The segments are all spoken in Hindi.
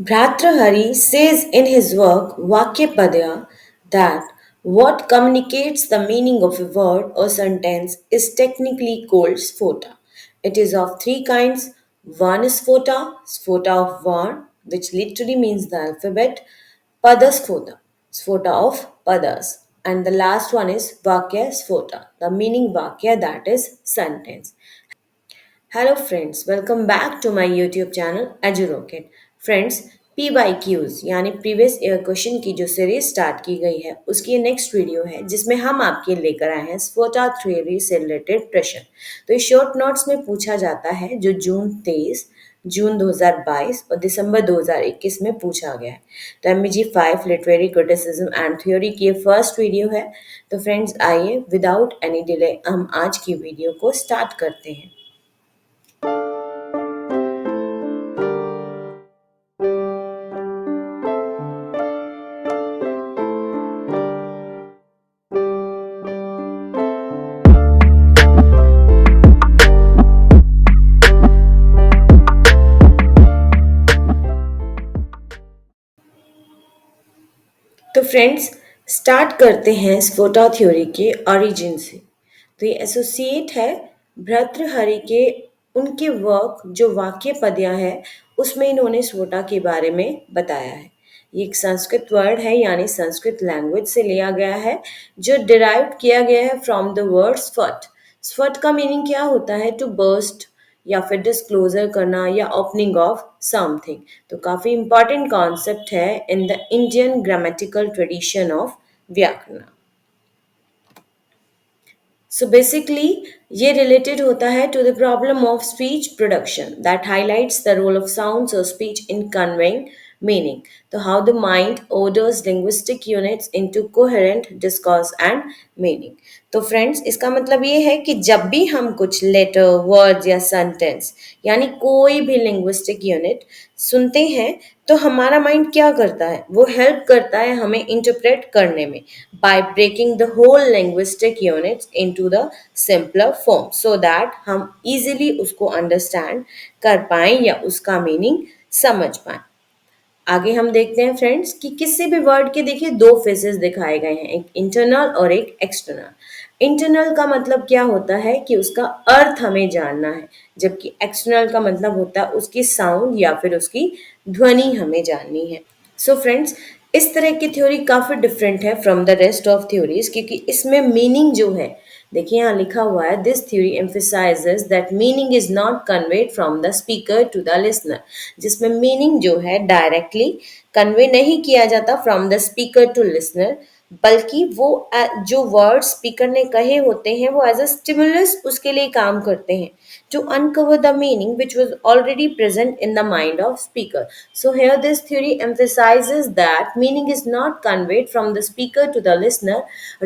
Bhartrhari says in his work Vakyapadya that what communicates the meaning of a word or sentence is technically called sphota. It is of three kinds. One is sphota of Varn, which literally means the alphabet, Padasphota, sphota of Padas, and the last one is Vakya sphota, the meaning Vakya that is sentence. Hello friends, welcome back to my YouTube channel EduRocket. Friends, P Y Qs यानी प्रीवियस ईयर क्वेश्चन की जो सीरीज स्टार्ट की गई है उसकी ये नेक्स्ट वीडियो है जिसमें हम आपके लेकर आए हैं स्फोटा थ्योरी से रिलेटेड प्रश्न। तो इस शॉर्ट नोट्स में पूछा जाता है जो जून 2022 और दिसंबर 2021 में पूछा गया है। तो MBG 5 literary criticism and theory की ये फर्स्ट वीडियो है। तो फ्रेंड्स, आइए विदाउट एनी डिले हम आज की वीडियो को स्टार्ट करते हैं। तो फ्रेंड्स, स्टार्ट करते हैं स्फोटा थ्योरी के ओरिजिन से। तो ये एसोसिएट है भर्तृहरि के उनके वर्क जो वाक्य पद्या है उसमें इन्होंने स्फोटा के बारे में बताया है। ये एक संस्कृत वर्ड है यानी संस्कृत लैंग्वेज से लिया गया है जो डिराइव किया गया है फ्रॉम द वर्ड स्फट। स्फट का मीनिंग क्या होता है? टू बर्स्ट या फिर डिस्क्लोजर करना या ओपनिंग ऑफ समथिंग। तो काफी इंपॉर्टेंट कॉन्सेप्ट है in the Indian grammatical tradition of व्याकरण। सो बेसिकली ये रिलेटेड होता है to the problem of speech production that highlights the role of sounds और स्पीच इन कन्वेइंग meaning. तो how the mind orders linguistic units into coherent discourse and meaning. तो फ्रेंड्स, इसका मतलब ये है कि जब भी हम कुछ लेटर, वर्ड्स या सेंटेंस यानी कोई भी लिंग्विस्टिक यूनिट सुनते हैं तो हमारा माइंड क्या करता है? वो हेल्प करता है हमें इंटरप्रेट करने में by breaking the whole linguistic units into the simpler form so that हम इजीली उसको अंडरस्टैंड कर पाएं या उसका मीनिंग समझ पाएं। आगे हम देखते हैं फ्रेंड्स कि किसी भी वर्ड के देखिए दो फेसेस दिखाए गए हैं, एक इंटरनल और एक एक्सटर्नल। इंटरनल का मतलब क्या होता है कि उसका अर्थ हमें जानना है, जबकि एक्सटर्नल का मतलब होता है उसकी साउंड या फिर उसकी ध्वनि हमें जाननी है। सो फ्रेंड्स, इस तरह की थ्योरी काफ़ी डिफरेंट है from the rest of theories क्योंकि इसमें मीनिंग जो है, देखिए यहाँ लिखा हुआ है this theory emphasises that meaning is not conveyed from the speaker to the listener, जिसमें मीनिंग जो है डायरेक्टली कन्वे नहीं किया जाता from the speaker to listener, बल्कि वो जो वर्ड स्पीकर ने कहे होते हैं वो एज अ स्टिमुलस उसके लिए काम करते हैं to uncover the meaning which was already present in the mind of speaker. So here this theory emphasizes that meaning is not conveyed from the speaker to the listener,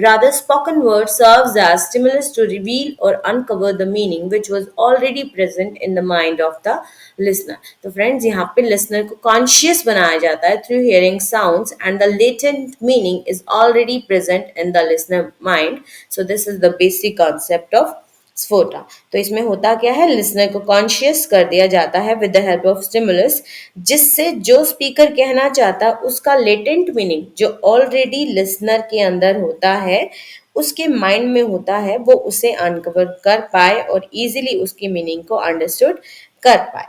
rather spoken word serves as stimulus to reveal or uncover the meaning which was already present in the mind of the listener. तो friends, यहाँ पे listener को conscious बनाया जाता है through hearing sounds and the latent meaning is already present in the listener mind. So this is the basic concept of स्फोटा। तो इसमें होता क्या है, लिसनर को कॉन्शियस कर दिया जाता है with the help of stimulus, जिससे जो स्पीकर कहना चाहता है उसका लेटेंट मीनिंग जो ऑलरेडी लिसनर के अंदर होता है, उसके माइंड में होता है, वो उसे अनकवर कर पाए और इजीली उसकी मीनिंग को अंडरस्टूड कर पाए।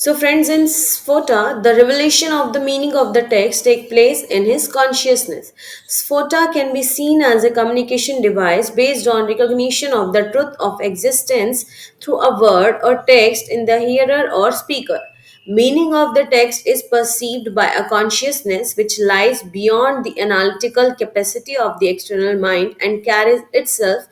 So friends, in Sphota, the revelation of the meaning of the text take place in his consciousness. Sphota can be seen as a communication device based on recognition of the truth of existence through a word or text in the hearer or speaker. Meaning of the text is perceived by a consciousness which lies beyond the analytical capacity of the external mind and carries itself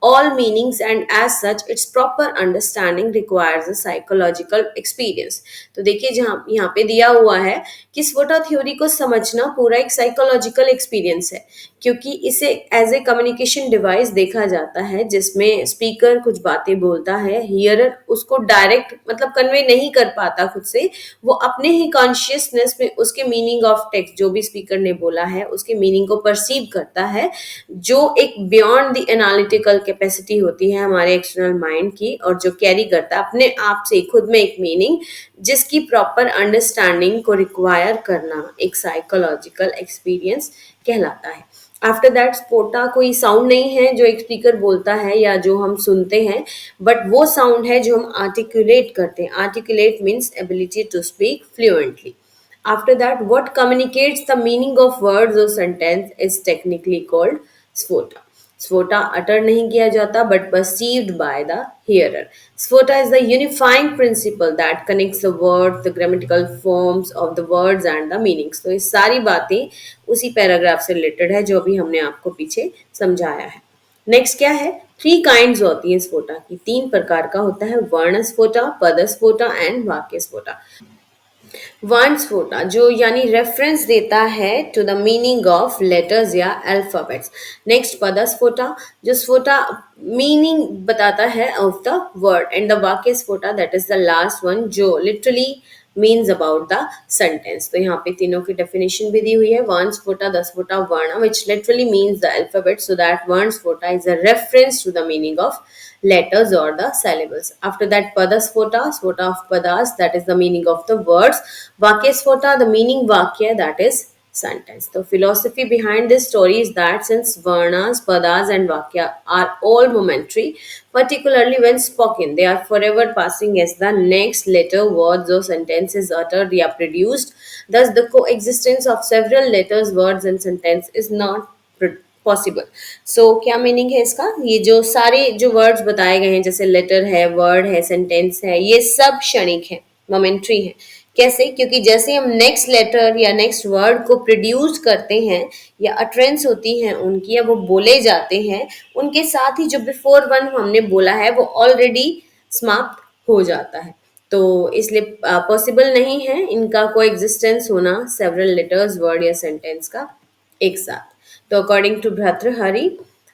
all meanings, and as such its proper understanding requires a psychological experience. तो देखिए जहाँ यहाँ पे दिया हुआ है कि स्फोटा थ्योरी को समझना पूरा एक साइकोलॉजिकल एक्सपीरियंस है, क्योंकि इसे एज ए कम्युनिकेशन डिवाइस देखा जाता है जिसमें स्पीकर कुछ बातें बोलता है, हियरर उसको डायरेक्ट मतलब कन्वे नहीं कर पाता खुद से, वो अपने ही कॉन्शियसनेस में उसके मीनिंग ऑफ टेक्स्ट जो भी स्पीकर ने बोला है उसके मीनिंग को परसीव करता है, जो एक बियॉन्ड द एनालिटिकल कैपेसिटी होती है हमारे एक्सटर्नल माइंड की और जो कैरी करता है अपने आप से खुद में एक मीनिंग जिसकी प्रॉपर अंडरस्टैंडिंग को रिक्वायर करना एक साइकोलॉजिकल एक्सपीरियंस कहलाता है। आफ्टर दैट स्पोटा कोई साउंड नहीं है जो एक स्पीकर बोलता है या जो हम सुनते हैं, बट वो साउंड है जो हम आर्टिकुलेट करते हैं। Articulate means ability to speak fluently. After that, what communicates the meaning of words or sentence is technically called sphota. Sphota utter नहीं किया जाता but perceived by the hearer. Sphota is the unifying principle that connects the words, the grammatical forms of the words and the meanings. तो ये सारी बातें उसी पैराग्राफ से रिलेटेड है जो अभी हमने आपको पीछे समझाया है। नेक्स्ट क्या है? थ्री काइंड्स होती है स्फोटा की, तीन प्रकार का होता है, वर्ण स्फोटा, पद स्फोटा एंड वाक्य स्फोटा। वन स्फोटा जो यानी रेफरेंस देता है to the meaning of letters या अल्फाबेट्स। नेक्स्ट पद स्फोटा जो स्फोटा मीनिंग बताता है of the word, and the वाक्य स्फोटा that is the last one जो literally means about the sentence. तो यहाँ पे तीनों की डेफिनेशन भी दी हुई है, वर्ण स्फोटा, द स्फोटा, वर्ण, which literally means the alphabet, so that वर्ण स्फोटा is a reference to the meaning of letters or the syllables. After that, pada sphota, sphota of padas, that is the meaning of the words. Vakya sphota, the meaning vakya, that is sentence. The philosophy behind this story is that since varnas, padas, and vakya are all momentary, particularly when spoken, they are forever passing as the next letter, words, or sentences uttered or produced. Thus, the coexistence of several letters, words, and sentence is not possible. So क्या मीनिंग है इसका? ये जो सारे जो वर्ड्स बताए गए हैं, जैसे लेटर है, वर्ड है, सेंटेंस है, ये सब क्षणिक है, मोमेंट्री है। कैसे? क्योंकि जैसे हम नेक्स्ट लेटर या नेक्स्ट वर्ड को प्रोड्यूस करते हैं या अटरेंस होती है उनकी, या वो बोले जाते हैं, उनके साथ ही जो बिफोर वन हमने बोला है वो ऑलरेडी समाप्त हो जाता है। तो इसलिए पॉसिबल नहीं है इनका कोएग्जिस्टेंस होना, सेवरल लेटर्स, वर्ड या सेंटेंस का एक साथ। तो according to Bhartrihari,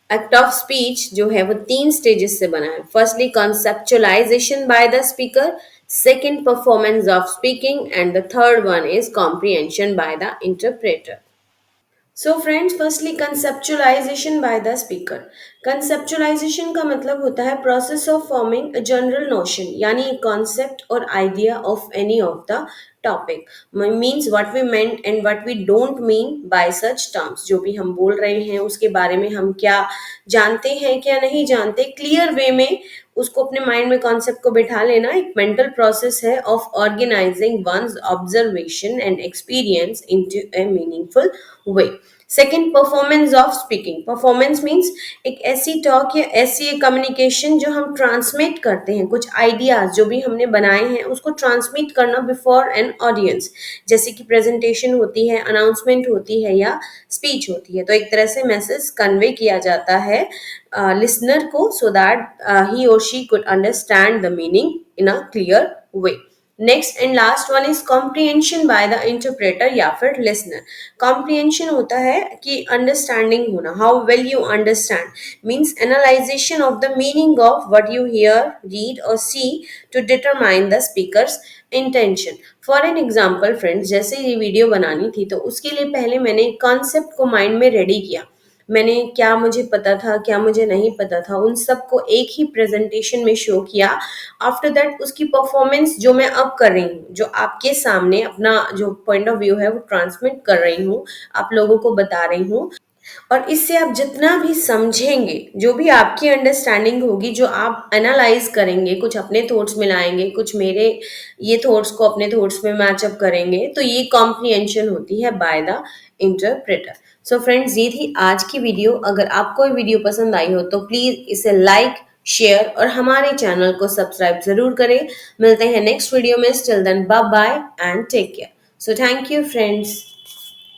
act of speech जो है वो तीन स्टेजेस से बना है। Firstly conceptualisation by the speaker, second performance of speaking, and the third one is comprehension by the interpreter. So friends, firstly conceptualisation by the speaker. Conceptualisation का मतलब होता है process of forming a general notion, यानी कॉन्सेप्ट और idea of any of the topic, means what we meant and what we don't mean by such terms. जो भी हम बोल रहे हैं उसके बारे में हम क्या जानते हैं क्या नहीं जानते, क्लियर वे में उसको अपने माइंड में कॉन्सेप्ट को बिठा लेना एक मेंटल प्रोसेस है of organising one's observation and experience into a meaningful way. Second, performance of speaking. Performance means एक ऐसी टॉक या ऐसी कम्युनिकेशन जो हम ट्रांसमिट करते हैं, कुछ आइडियाज जो भी हमने बनाए हैं उसको ट्रांसमिट करना बिफोर एन ऑडियंस, जैसे कि प्रेजेंटेशन होती है, अनाउंसमेंट होती है या स्पीच होती है। तो एक तरह से मैसेज कन्वे किया जाता है लिसनर को, सो दैट ही और she could understand the meaning in a clear way. Next and last one is comprehension by the interpreter या फिर लिसनर। कॉम्प्रिहेंशन होता है कि अंडरस्टैंडिंग होना, how well you understand, means analyzation of the meaning of what you hear, read और see to determine the speaker's intention. For an example friends, जैसे ये वीडियो बनानी थी तो उसके लिए पहले मैंने कॉन्सेप्ट को माइंड में रेडी किया। मैंने क्या मुझे पता था, क्या मुझे नहीं पता था, उन सबको एक ही प्रेजेंटेशन में शो किया। आफ्टर दैट उसकी परफॉर्मेंस जो मैं अब कर रही हूँ, जो आपके सामने अपना जो पॉइंट ऑफ व्यू है वो ट्रांसमिट कर रही हूँ, आप लोगों को बता रही हूँ। और इससे आप जितना भी समझेंगे, जो भी आपकी अंडरस्टैंडिंग होगी, जो आप एनालाइज करेंगे, कुछ अपने थॉट्स मिलाएंगे, कुछ मेरे ये थॉट्स को अपने थॉट्स में मैचअप करेंगे, तो ये कॉम्प्रिहेंशन होती है bye the interpreter. So friends, ये थी आज की वीडियो। अगर आपको ये वीडियो पसंद आई हो तो प्लीज इसे लाइक, शेयर और हमारे चैनल को सब्सक्राइब जरूर करें। मिलते हैं नेक्स्ट वीडियो में। Till then bye bye and take care. So thank you friends.